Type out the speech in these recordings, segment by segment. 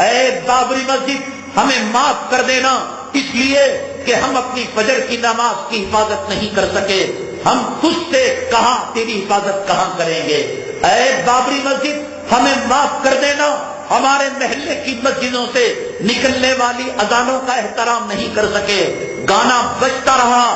اے بابری مسجد ہمیں معاف کر دینا، اس لیے کہ ہم اپنی فجر کی نماز کی حفاظت نہیں کر سکے، ہم تجھ سے کہاں تیری حفاظت کہاں کریں گے۔ اے بابری مسجد ہمیں معاف کر دینا، ہمارے محلے کی مسجدوں سے نکلنے والی اذانوں کا احترام نہیں کر سکے، گانا بجتا رہا،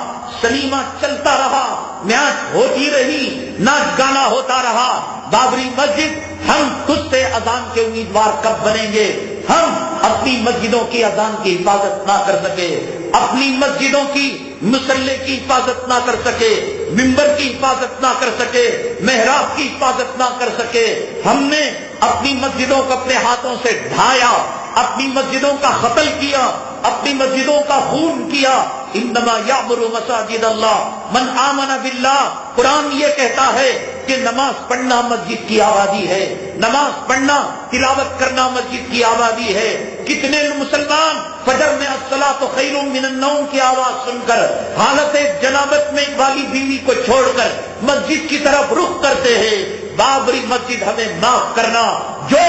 سنیما چلتا رہا، میچ ہوتی رہی، ناچ گانا ہوتا رہا۔ بابری مسجد ہم تجھ سے اذان کے امیدوار کب بنیں گے؟ ہم اپنی مسجدوں کی اذان کی حفاظت نہ کر سکے، اپنی مسجدوں کی مصلی کی حفاظت نہ کر سکے، ممبر کی حفاظت نہ کر سکے، محراب کی حفاظت نہ کر سکے، ہم نے اپنی مسجدوں کو اپنے ہاتھوں سے ڈھایا، اپنی مسجدوں کا قتل کیا، اپنی مسجدوں کا خون کیا۔ انما یعمر مساجد اللہ من آمن باللہ، قرآن یہ کہتا ہے کہ نماز پڑھنا مسجد کی آبادی ہے، نماز پڑھنا تلاوت کرنا مسجد کی آبادی ہے۔ کتنے مسلمان فجر میں الصلاۃ خیر من النوم کی آواز سن کر حالت جنابت میں والی بیوی کو چھوڑ کر مسجد کی طرف رخ کرتے ہیں۔ بابری مسجد ہمیں معاف کرنا، جو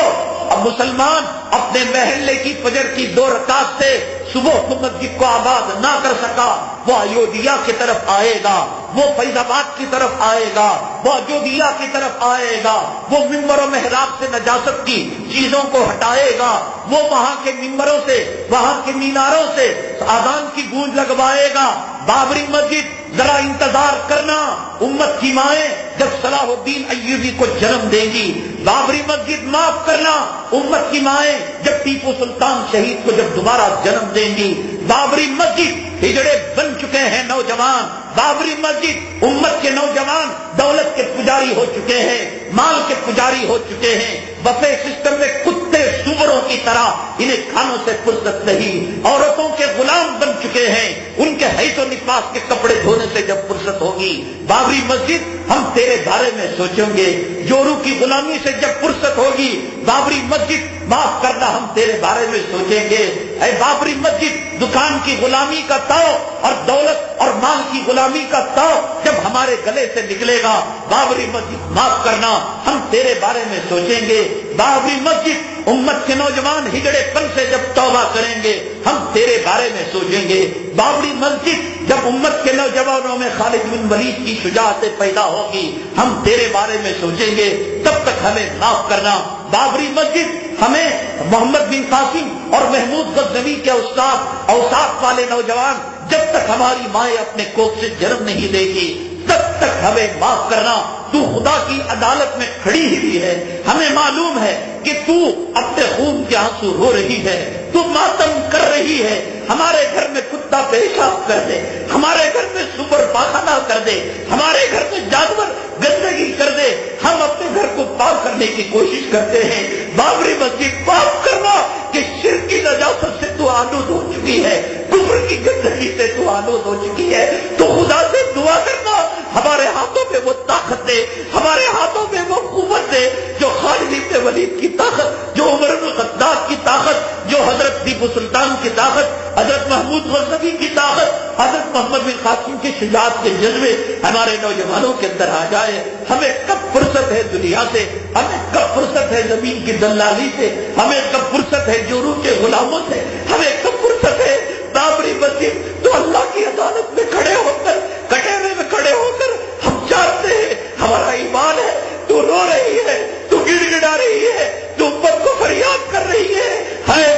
اب مسلمان اپنے محلے کی فجر کی 2 رکعت سے صبح کو مسجد کو آباد نہ کر سکا، وہ ایودھیا کی طرف آئے گا، وہ فیض آباد کی طرف آئے گا، وہ ایودھیا کی طرف آئے گا، وہ ممبر و محراب سے نجاست کی چیزوں کو ہٹائے گا، وہ وہاں کے ممبروں سے، وہاں کے میناروں سے اذان کی گونج لگوائے گا۔ بابری مسجد ذرا انتظار کرنا، امت کی مائیں جب صلاح الدین ایوبی کو جنم دیں گی، بابری مسجد معاف کرنا، امت کی مائیں جب ٹیپو سلطان شہید کو جب دوبارہ جنم دیں گی۔ بابری مسجد ہجڑے بن چکے ہیں نوجوان، بابری مسجد امت کے نوجوان دولت کے پجاری ہو چکے ہیں، مال کے پجاری ہو چکے ہیں، بفے سسٹم میں کتے سوروں کی طرح انہیں کھانوں سے فرصت نہیں، عورتوں کے غلام بن چکے ہیں، ان کے حیث و نفاس کے کپڑے دھونے سے جب فرصت ہوگی، بابری مسجد ہم تیرے بارے میں سوچیں گے، جورو کی غلامی سے جب فرصت ہوگی، بابری مسجد معاف کرنا ہم تیرے بارے میں سوچیں گے۔ اے بابری مسجد دکان کی غلامی کا تاؤ اور دولت اور مال کی غلامی کا تاؤ جب ہمارے گلے سے نکلے گا، بابری مسجد معاف کرنا ہم تیرے بارے میں سوچیں گے۔ بابری مسجد امت کے نوجوان ہجڑے پن سے جب توبہ کریں گے، ہم تیرے بارے میں سوچیں گے۔ بابری مسجد جب امت کے نوجوانوں میں خالد بن ولید کی شجاعتیں پیدا ہوگی، ہم تیرے بارے میں سوچیں گے، تب تک ہمیں معاف کرنا۔ بابری مسجد ہمیں محمد بن قاسم اور محمود غزنوی کے استاد اوصاف والے نوجوان جب تک ہماری مائیں اپنے کوکھ سے جنم نہیں دے گی، تب تک ہمیں معاف کرنا۔ تو خدا کی عدالت میں کھڑی ہوئی ہے، ہمیں معلوم ہے کہ تو اپنے خون کے آنسو رو رہی ہے، تو ماتم کر رہی ہے۔ ہمارے گھر میں کتا پیشاب کر دے، ہمارے گھر میں سور پاخانہ کر دے، ہمارے گھر میں جانور گندگی کر دے، ہم اپنے گھر کو پاک کرنے کی کوشش کرتے ہیں۔ بابری مسجد پاک کرنا کہ شرک کی نجاست سے تو آلود ہو چکی ہے، کفر کی گندگی سے تو آلود ہو چکی ہے۔ تو خدا سے دعا کرنا ہمارے ہاتھوں میں وہ طاقت دے، ہمارے ہاتھوں میں وہ قوت دے جو خالد بن ولید کی طاقت، جو عمر بن الخطاب کی طاقت، جو حضرت ٹیپو سلطان کی طاقت، حضرت محمود غزنوی کی طاقت، حضرت محمد بن قاسم کی شجاعت کے جذبے ہمارے نوجوانوں کے اندر آ جائے۔ ہمیں کب فرصت ہے دنیا سے، ہمیں کب فرصت ہے زمین کی دلالی سے، ہمیں کب فرصت ہے جورو کے غلاموں سے، ہمیں کب فرصت ہے بابری مسجد تو اللہ کی عدالت میں کھڑے ہو کر، کٹہرے میں کھڑے ہو کر ہم جانتے ہیں ہمارا ایمان ہے، تو رو رہی ہے، تو گڑ گڑا رہی ہے، تو امت کو فریاد کر رہی ہے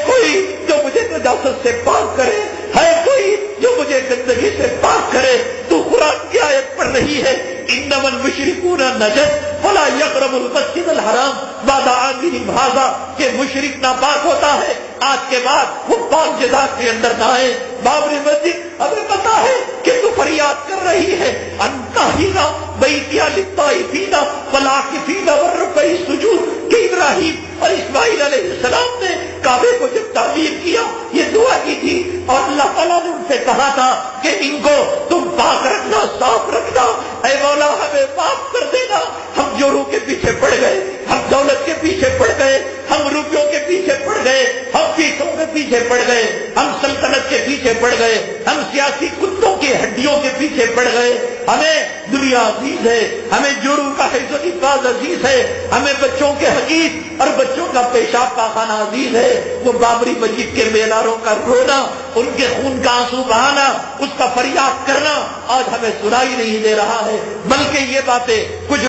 کوئی جو مجھے نجاست سے پاک کرے، ہے کوئی جو مجھے گندگی سے پاک کرے۔ تو قرآن کی آیت پڑھ رہی ہے، انما المشرکون نجس فلا یقربوا المسجد الحرام بعد عامهم ھذا، کہ مشرک ناپاک ہوتا ہے، آج کے بعد وہ پاک جگہ کے اندر نہ آئے۔ بابری مسجد ہمیں پتا ہے کہ تو فریاد کر رہی ہے، انتہینا بیتیا للطائفین والعاکفین والرکع السجود، کہ ابراہیم اور اسماعیل علیہ السلام نے کعبے کو جب تعمیر کیا یہ دعا کی تھی، اور اللہ تعالیٰ نے ان سے کہا تھا کہ ان کو تم پاک رکھنا، صاف رکھنا، اے مولا ہمیں معاف کر دینا۔ ہم جورو کے پیچھے پڑ گئے، ہم دولت کے پیچھے پڑ گئے، ہم روپیوں کے پیچھے پڑ گئے، ہم پیسوں کے پیچھے پیچھے پڑ گئے، ہم سلطنت کے پیچھے پڑ گئے، ہم سیاسی کتوں کی ہڈیوں کے پیچھے پڑ گئے۔ ہمیں دنیا عزیز ہے، ہمیں جوڑوں کا حفظ و حفاظ عزیز ہے، ہمیں بچوں کے حقیق اور بچوں کا پیشاب پاخانہ عزیز ہے۔ وہ بابری مسجد کے میناروں کا رونا، ان کے خون کا آنسو بہانا، اس کا فریاد کرنا آج ہمیں سنائی نہیں دے رہا ہے، بلکہ یہ باتیں کچھ